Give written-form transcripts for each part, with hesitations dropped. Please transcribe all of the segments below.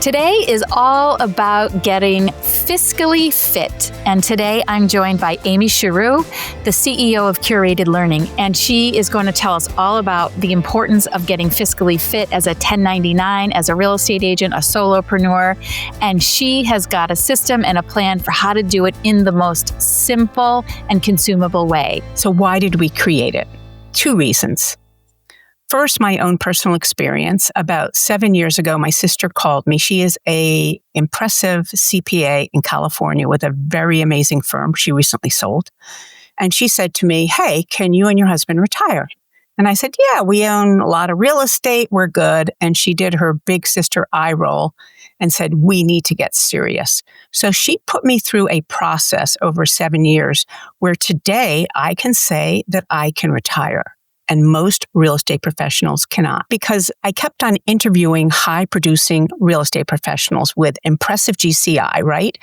Today is all about getting fiscally fit. And today I'm joined by Amy Chorew, the CEO of Curated Learning. And she is going to tell us all about the importance of getting fiscally fit as a 1099, as a real estate agent, a solopreneur. And she has got a system and a plan for how to do it in the most simple and consumable way. So why did we create it? 2 reasons. First, my own personal experience. About 7 years ago, my sister called me. She is an impressive CPA in California with a very amazing firm she recently sold. And she said to me, "Hey, can you and your husband retire?" And I said, "Yeah, we own a lot of real estate. We're good." And she did her big sister eye roll and said, "We need to get serious." So she put me through a process over 7 years where today I can say that I can retire. And most real estate professionals cannot, because I kept on interviewing high producing real estate professionals with impressive GCI, right?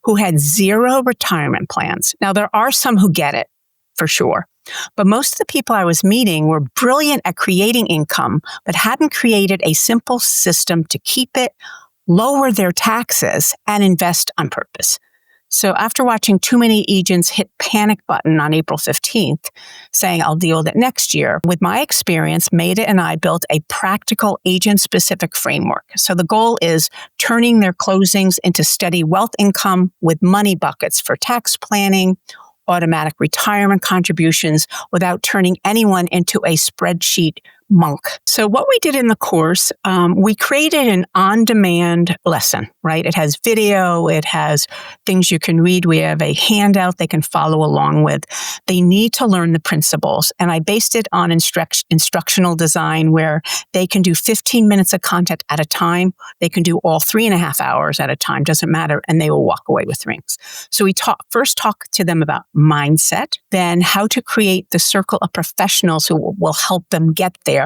Who had 0 retirement plans. Now, there are some who get it for sure, but most of the people I was meeting were brilliant at creating income, but hadn't created a simple system to keep it, lower their taxes, and invest on purpose. So after watching too many agents hit panic button on April 15th, saying I'll deal with it next year, with my experience, Maida and I built a practical agent-specific framework. So the goal is turning their closings into steady wealth income with money buckets for tax planning, automatic retirement contributions without turning anyone into a spreadsheet monk. So what we did in the course, we created an on-demand lesson, right? It has video, it has things you can read. We have a handout they can follow along with. They need to learn the principles. And I based it on instructional design where they can do 15 minutes of content at a time. They can do all 3.5 hours at a time, doesn't matter. And they will walk away with rings. So we first talk to them about mindset, then how to create the circle of professionals who will help them get there.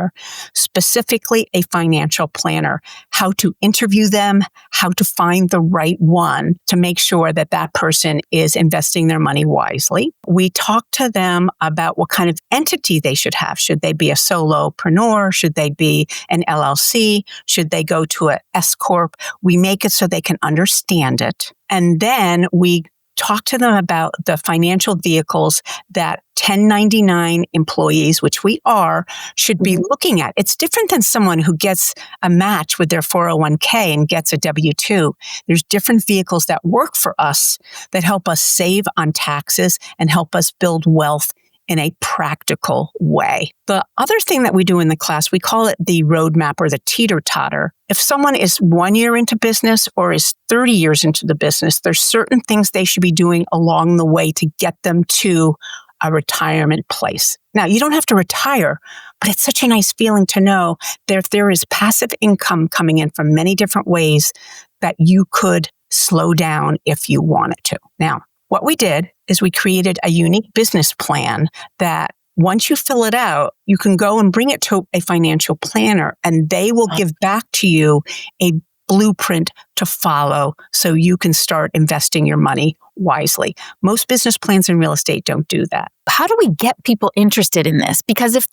Specifically a financial planner, how to interview them, how to find the right one to make sure that that person is investing their money wisely. We talk to them about what kind of entity they should have. Should they be a solopreneur? Should they be an LLC? Should they go to an S Corp? We make it so they can understand it. And then we talk to them about the financial vehicles that 1099 employees, which we are, should be looking at. It's different than someone who gets a match with their 401k and gets a W-2. There's different vehicles that work for us that help us save on taxes and help us build wealth in a practical way. The other thing that we do in the class, we call it the roadmap or the teeter-totter. If someone is 1 year into business or is 30 years into the business, there's certain things they should be doing along the way to get them to a retirement place. Now, you don't have to retire, but it's such a nice feeling to know that there is passive income coming in from many different ways that you could slow down if you wanted to. Now, what we did is we created a unique business plan that once you fill it out, you can go and bring it to a financial planner and they will give back to you a blueprint to follow so you can start investing your money wisely. Most business plans in real estate don't do that. How do we get people interested in this? Because if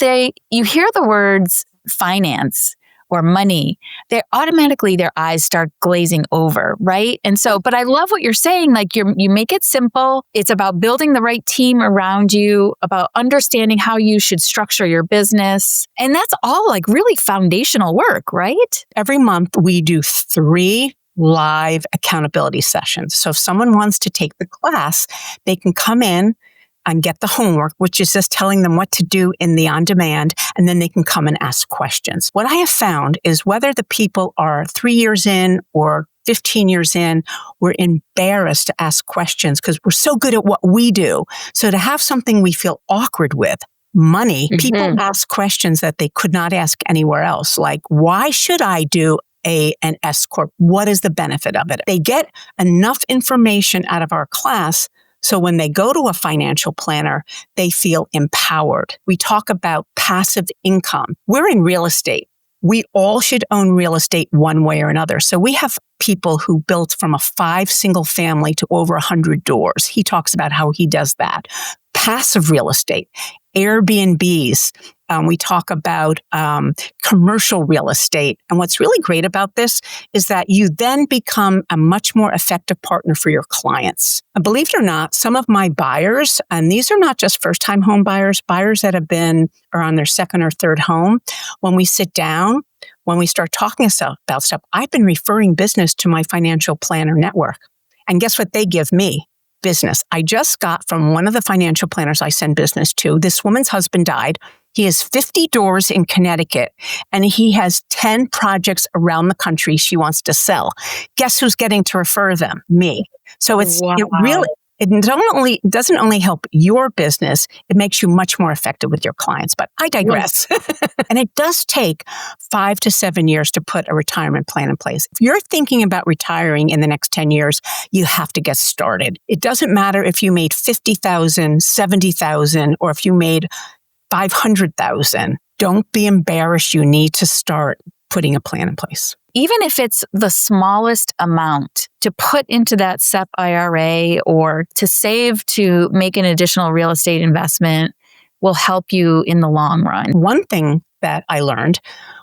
you hear the words finance or money, they automatically, their eyes start glazing over, right? And so, but I love what you're saying, like you make it simple. It's about building the right team around you, about understanding how you should structure your business. And that's all like really foundational work, right? Every month we do 3 live accountability sessions. So if someone wants to take the class, they can come in and get the homework, which is just telling them what to do in the on-demand, and then they can come and ask questions. What I have found is whether the people are 3 years in or 15 years in, we're embarrassed to ask questions because we're so good at what we do. So to have something we feel awkward with, money, people ask questions that they could not ask anywhere else. Like, why should I do an S Corp? What is the benefit of it? They get enough information out of our class so when they go to a financial planner, they feel empowered. We talk about passive income. We're in real estate. We all should own real estate one way or another. So we have people who built from a 5 single family to over 100 doors. He talks about how he does that. Passive real estate, Airbnbs, We talk about commercial real estate. And what's really great about this is that you then become a much more effective partner for your clients. And believe it or not, some of my buyers, and these are not just first-time home buyers, buyers that have been or on their second or third home, when we sit down, when we start talking about stuff, I've been referring business to my financial planner network. And guess what they give me? Business. I just got from one of the financial planners I send business to, this woman's husband died. He has 50 doors in Connecticut, and he has 10 projects around the country she wants to sell. Guess who's getting to refer them? Me. So it doesn't only help your business, it makes you much more effective with your clients. But I digress. Yes. And it does take 5 to 7 years to put a retirement plan in place. If you're thinking about retiring in the next 10 years, you have to get started. It doesn't matter if you made 50,000, 70,000, or if you made 500,000. Don't be embarrassed. You need to start putting a plan in place. Even if it's the smallest amount to put into that SEP IRA or to save to make an additional real estate investment will help you in the long run. One thing that I learned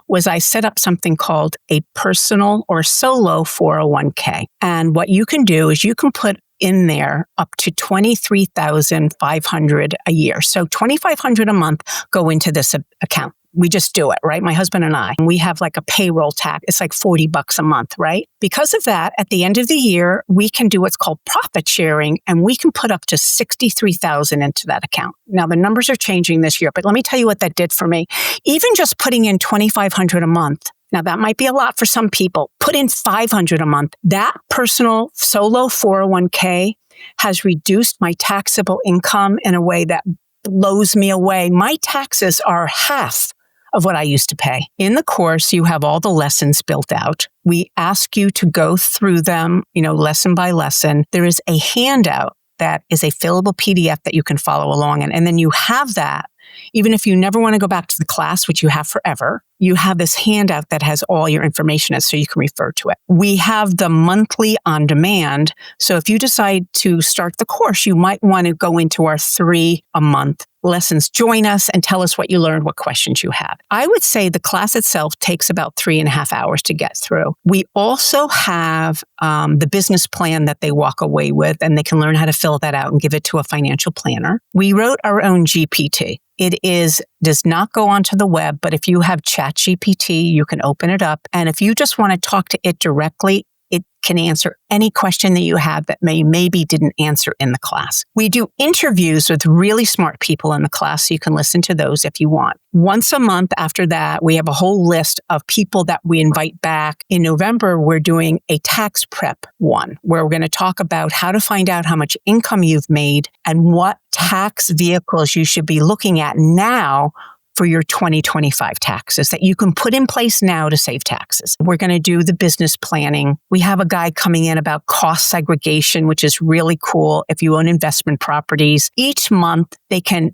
was I set up something called a personal or solo 401k. And what you can do is you can put in there up to $23,500 a year. So $2,500 a month go into this account. We just do it, right? My husband and I, we have like a payroll tax. It's like $40 a month, right? Because of that, at the end of the year, we can do what's called profit sharing, and we can put up to $63,000 into that account. Now, the numbers are changing this year, but let me tell you what that did for me. Even just putting in $2,500 a month, now that might be a lot for some people, put in $500 a month. That personal solo 401k has reduced my taxable income in a way that blows me away. My taxes are half of what I used to pay. In the course, you have all the lessons built out. We ask you to go through them, lesson by lesson. There is a handout that is a fillable PDF that you can follow along in. And then you have that, even if you never want to go back to the class, which you have forever, you have this handout that has all your information in it so you can refer to it. We have the monthly on demand. So if you decide to start the course, you might want to go into our 3-a-month lessons. Join us and tell us what you learned, what questions you have. I would say the class itself takes about 3.5 hours to get through. We also have the business plan that they walk away with, and they can learn how to fill that out and give it to a financial planner. We wrote our own GPT. It does not go onto the web, but if you have ChatGPT, you can open it up. And if you just want to talk to it directly, it can answer any question that you have that maybe didn't answer in the class. We do interviews with really smart people in the class, so you can listen to those if you want. Once a month after that, we have a whole list of people that we invite back. In November, we're doing a tax prep one, where we're going to talk about how to find out how much income you've made and what tax vehicles you should be looking at now for your 2025 taxes that you can put in place now to save taxes. We're going to do the business planning. We have a guide coming in about cost segregation, which is really cool. If you own investment properties, each month they can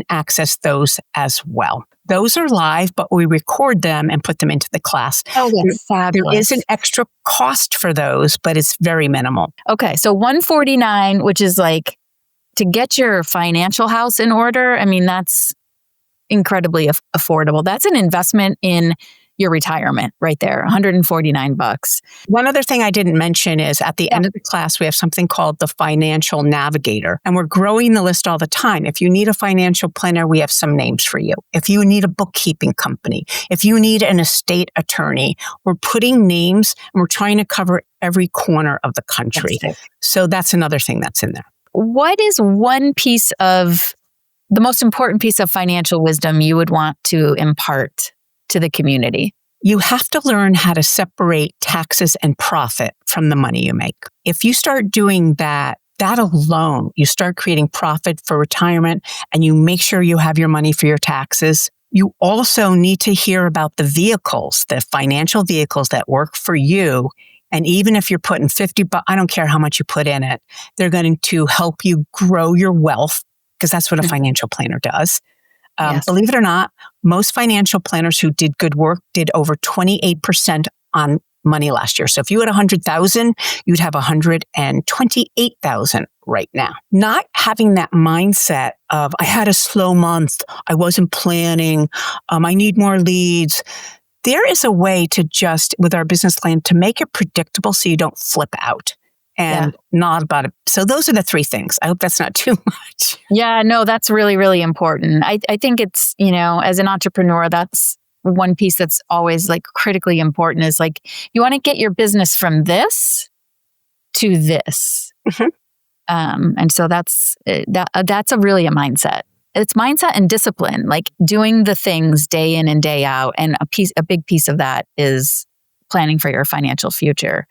access those as well. Those are live, but we record them and put them into the class. Oh, that's fabulous. There is an extra cost for those, but it's very minimal. Okay, so $149, which is like to get your financial house in order. I mean, that's incredibly affordable. That's an investment in your retirement right there, $149. One other thing I didn't mention is at the end of the class, we have something called the Financial Navigator, and we're growing the list all the time. If you need a financial planner, we have some names for you. If you need a bookkeeping company, if you need an estate attorney, we're putting names and we're trying to cover every corner of the country. So that's another thing that's in there. What is the most important piece of financial wisdom you would want to impart to the community? You have to learn how to separate taxes and profit from the money you make. If you start doing that alone, you start creating profit for retirement and you make sure you have your money for your taxes. You also need to hear about the vehicles, the financial vehicles that work for you. And even if you're putting $50, I don't care how much you put in it, they're going to help you grow your wealth, because that's what a financial planner does. Yes. Believe it or not, most financial planners who did good work did over 28% on money last year. So if you had 100,000, you'd have 128,000 right now. Not having that mindset of, I had a slow month, I wasn't planning, I need more leads. There is a way to just, with our business plan, to make it predictable so you don't flip out and not about it. So those are the three things. I hope that's not too much. Yeah, no, that's really, really important. I think it's, as an entrepreneur, that's one piece that's always like critically important is like, you want to get your business from this to this. Mm-hmm. And so that's a really a mindset. It's mindset and discipline, like doing the things day in and day out. And a big piece of that is planning for your financial future.